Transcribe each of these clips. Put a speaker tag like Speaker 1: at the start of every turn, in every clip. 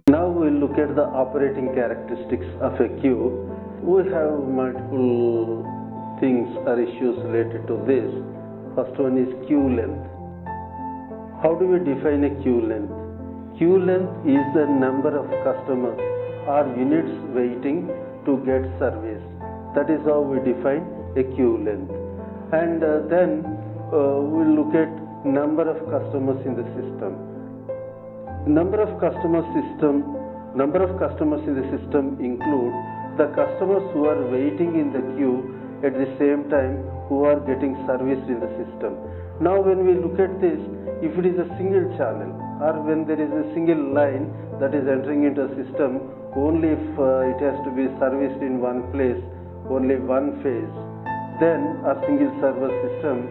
Speaker 1: Now we'll look at the operating characteristics of a queue. We have multiple things or issues related to this. First one is queue length. How do we define a queue length? Queue length is the number of customers or units waiting to get service. That is how we define a queue length. And then we'll look at number of customers in the system. Number of customers in the system include the customers who are waiting in the queue at the same time who are getting serviced in the system. Now when we look at this, if it is a single channel or when there is a single line that is entering into a system, only if it has to be serviced in one place, only one phase, then a single server system.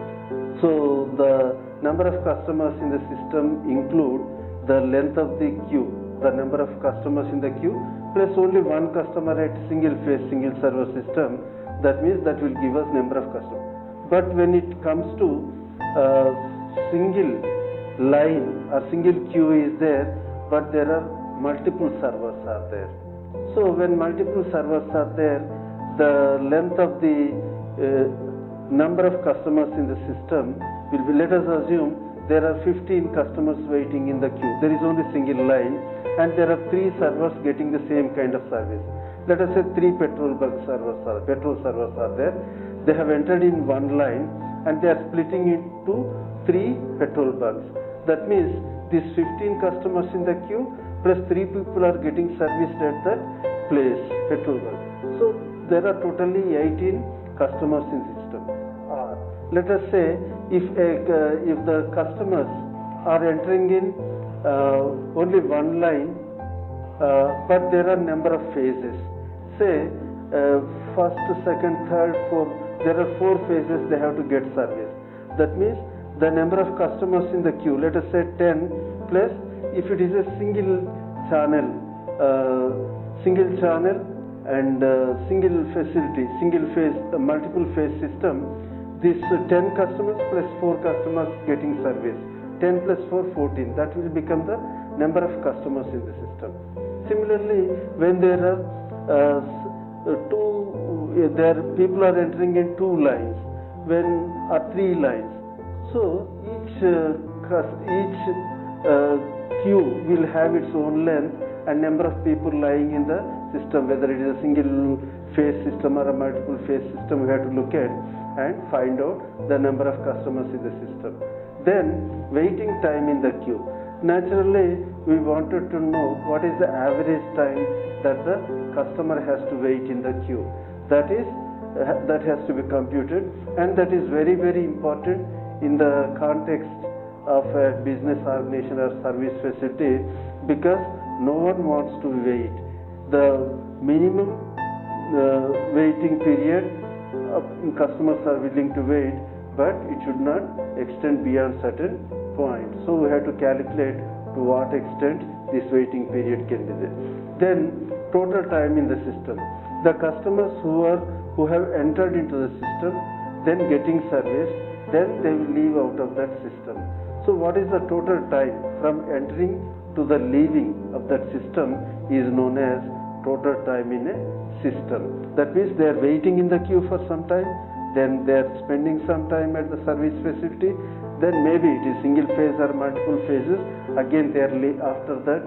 Speaker 1: So the number of customers in the system include the length of the queue, the number of customers in the queue, plus only one customer at single phase, single server system. That means that will give us number of customers. But when it comes to single line or single queue is there, but there are multiple servers are there. So when multiple servers are there, the length of the number of customers in the system will be, let us assume there are 15 customers waiting in the queue. There is only single line and there are 3 servers getting the same kind of service. Let us say 3 petrol servers are there. They have entered in one line and they are splitting into 3 petrol bunks. That means these 15 customers in the queue plus 3 people are getting serviced at that place, petrol bunk. So there are totally 18 customers in the system. Let us say if the customers are entering in only one line, but there are number of phases. Say first, second, third, fourth. There are 4 phases they have to get service. That means the number of customers in the queue, let us say 10 plus, if it is a single channel and single facility, single phase, multiple phase system, this 10 customers plus 4 customers getting service. 10 plus 4, 14. That will become the number of customers in the system. Similarly, when there are people are entering in 2 lines, when are 3 lines. So each queue will have its own length and number of people lying in the system, whether it is a single phase system or a multiple phase system. We have to look at and find out the number of customers in the system. Then waiting time in the queue. Naturally, we wanted to know what is the average time that the customer has to wait in the queue. That has to be computed, and that is very, very important in the context of a business organization or service facility, because no one wants to wait. The minimum waiting period customers are willing to wait, but it should not extend beyond certain point. So we have to calculate to what extent this waiting period can be there. Then total time in the system. The customers who have entered into the system, then getting service, then they will leave out of that system. So what is the total time from entering to the leaving of that system is known as total time in a system. That means they are waiting in the queue for some time, then they are spending some time at the service facility, then maybe it is single phase or multiple phases, again they are after that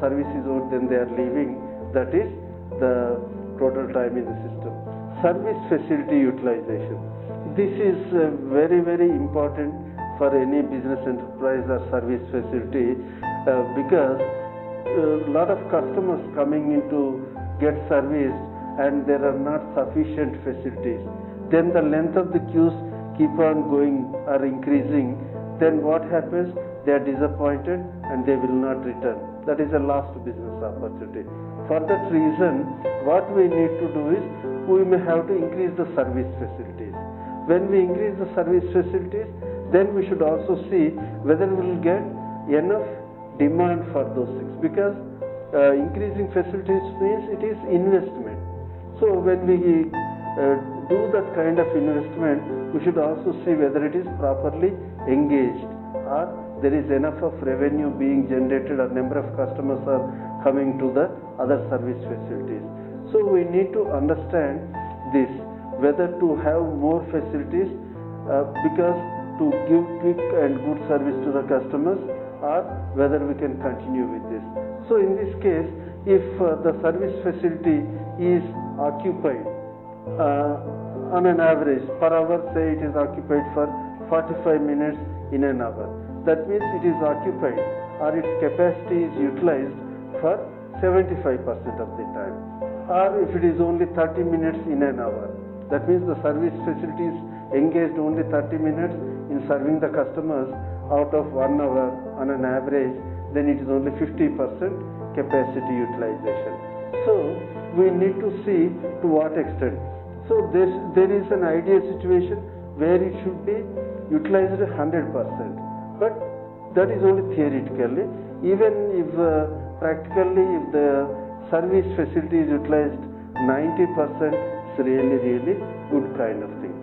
Speaker 1: service is over, then they are leaving. That is the total time in the system. Service facility utilization. This is very, very important for any business enterprise or service facility, because a lot of customers coming in to get service and there are not sufficient facilities. Then the length of the queues keep on going or increasing. Then what happens? They are disappointed and they will not return. That is a lost business opportunity. For that reason, what we need to do is we may have to increase the service facilities. When we increase the service facilities, then we should also see whether we will get enough demand for those things, because increasing facilities means it is investment. So when we do that kind of investment, we should also see whether it is properly engaged or there is enough of revenue being generated or number of customers are coming to the other service facilities. So we need to understand this, whether to have more facilities because to give quick and good service to the customers, or whether we can continue with this. So in this case, if the service facility is occupied on an average per hour, say it is occupied for 45 minutes in an hour, that means it is occupied or its capacity is utilized for 75% of the time. Or if it is only 30 minutes in an hour, that means the service facility is engaged only 30 minutes in serving the customers out of 1 hour on an average, then it is only 50% capacity utilization. So we need to see to what extent. So there is an ideal situation where it should be utilized 100%, but that is only theoretically. Even if practically if the service facility is utilized 90%, it's really good kind of thing.